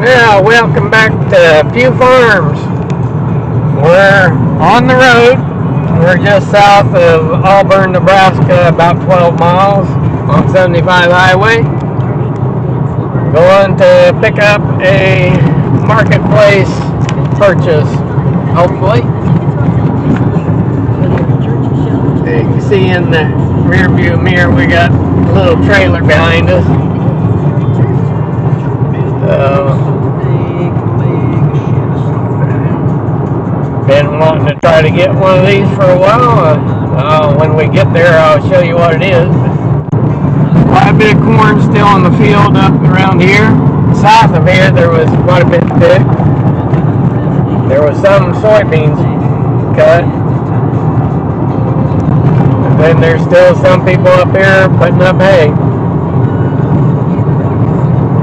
Yeah, welcome back to Pew Farms. We're on the road. We're just south of Auburn, Nebraska, about 12 miles on 75 highway. Going to pick up a marketplace purchase, hopefully. You can see in the rear view mirror we got a little trailer behind us. Been wanting to try to get one of these for a while. When we get there, I'll show you what it is. Quite a bit of corn still in the field up around here. South of here, there was quite a bit thick. There was some soybeans cut. And then there's still some people up here putting up hay.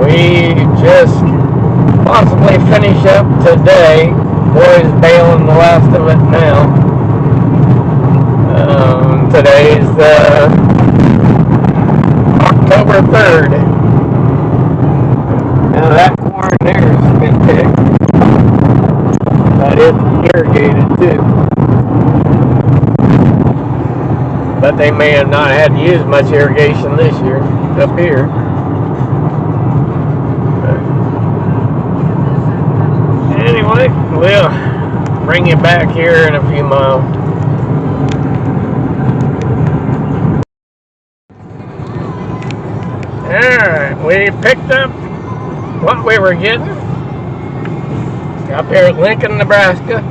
We just possibly finish up today. Boys baling the last of it now. Today's October 3rd. Now that corn there's been picked. That is irrigated too. But they may have not had to use much irrigation this year up here. Anyway, we'll bring you back here in a few miles. Alright, we picked up what we were getting up here at Lincoln, Nebraska.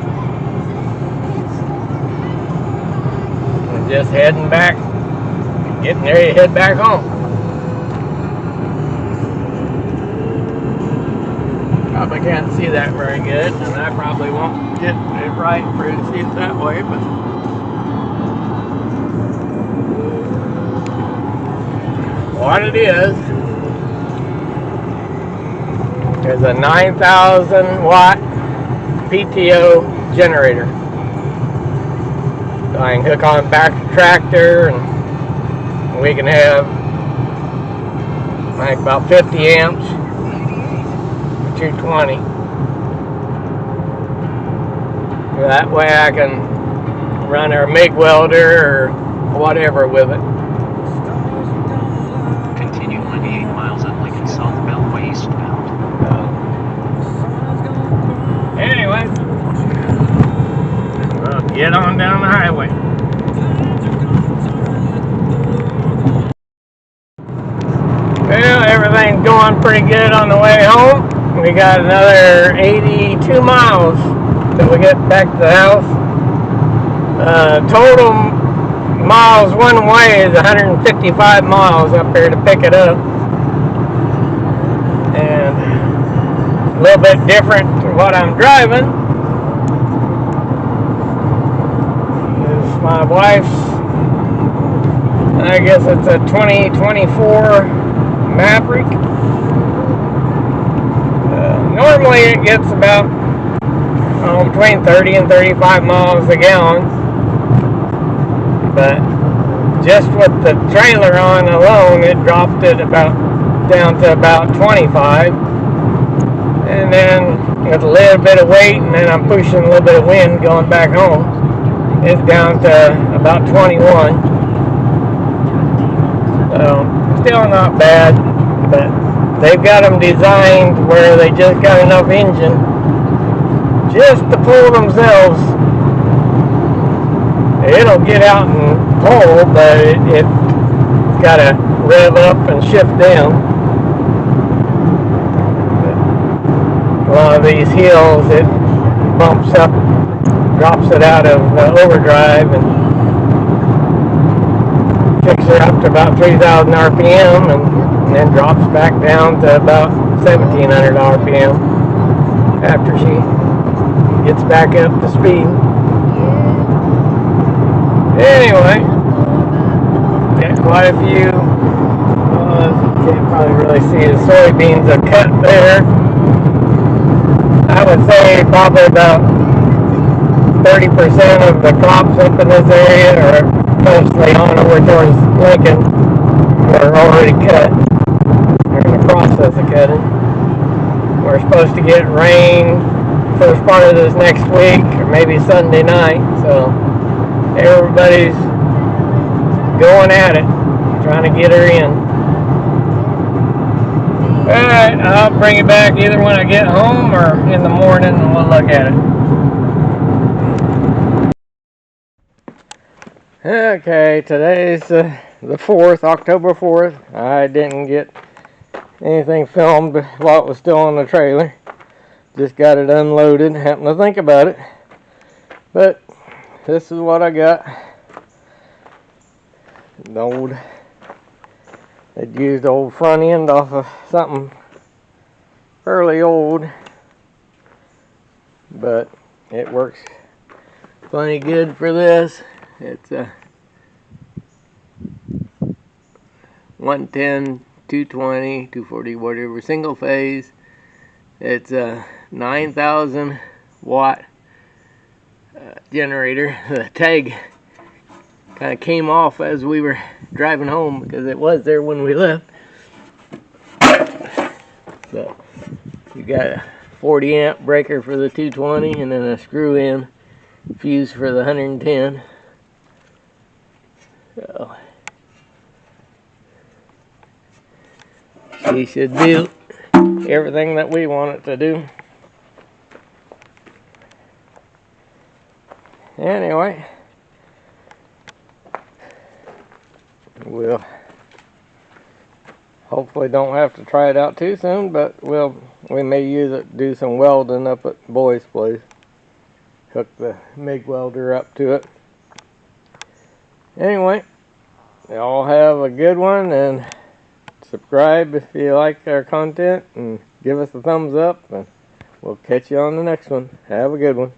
We're just heading back, getting ready to head back home. Probably can't see that very good, and I probably won't get it right for you to see it that way, but what it is a 9,000 watt PTO generator. So I can hook on back to tractor, and we can have like about 50 amps. 220. That way I can run our MIG welder or whatever with it. Continue 98 miles at Lincoln South Beltway eastbound. Anyway, we'll get on down the highway. Well, everything's going pretty good on the way home. We got another 82 miles till we get back to the house. Total miles one way is 155 miles up here to pick it up. And a little bit different to what I'm driving is my wife's, I guess it's a 2024 Maverick. Normally it gets about between 30 and 35 miles a gallon, but just with the trailer on alone, it dropped it down to about 25. And then with a little bit of weight, and then I'm pushing a little bit of wind going back home, it's down to about 21. So still not bad, but they've got them designed where they just got enough engine just to pull themselves. It'll get out and pull, but it's got to rev up and shift down. But a lot of these hills, it bumps up, drops it out of overdrive, and kicks her up to about 3,000 RPM, and then drops back down to about 1,700 RPM after she gets back up to speed. Anyway, got quite a few, you can't probably really see the soybeans are cut there. I would say probably about 30% of the crops up in this area are mostly on over towards Lincoln, are already cut. They're in the process of cutting. we're supposed to get rain first part of this next week, or maybe Sunday night. So everybody's going at it, trying to get her in. Alright, I'll bring it back either when I get home or in the morning and we'll look at it. Okay, today's the 4th, October 4th. I didn't get anything filmed while it was still on the trailer. Just got it unloaded, happened to think about it. But this is what I got. They'd used the old front end off of something fairly old, but it works plenty good for this. It's a 110, 220, 240, whatever, single phase. It's a 9,000 watt generator. The tag kind of came off as we were driving home because it was there when we left. So you got a 40 amp breaker for the 220 and then a screw in fuse for the 110. So she should do everything that we want it to do. Anyway, we'll hopefully don't have to try it out too soon, but we may use it, do some welding up at Boy's place. Hook the MIG welder up to it. Anyway, y'all have a good one, and subscribe if you like our content, and give us a thumbs up, and we'll catch you on the next one. Have a good one.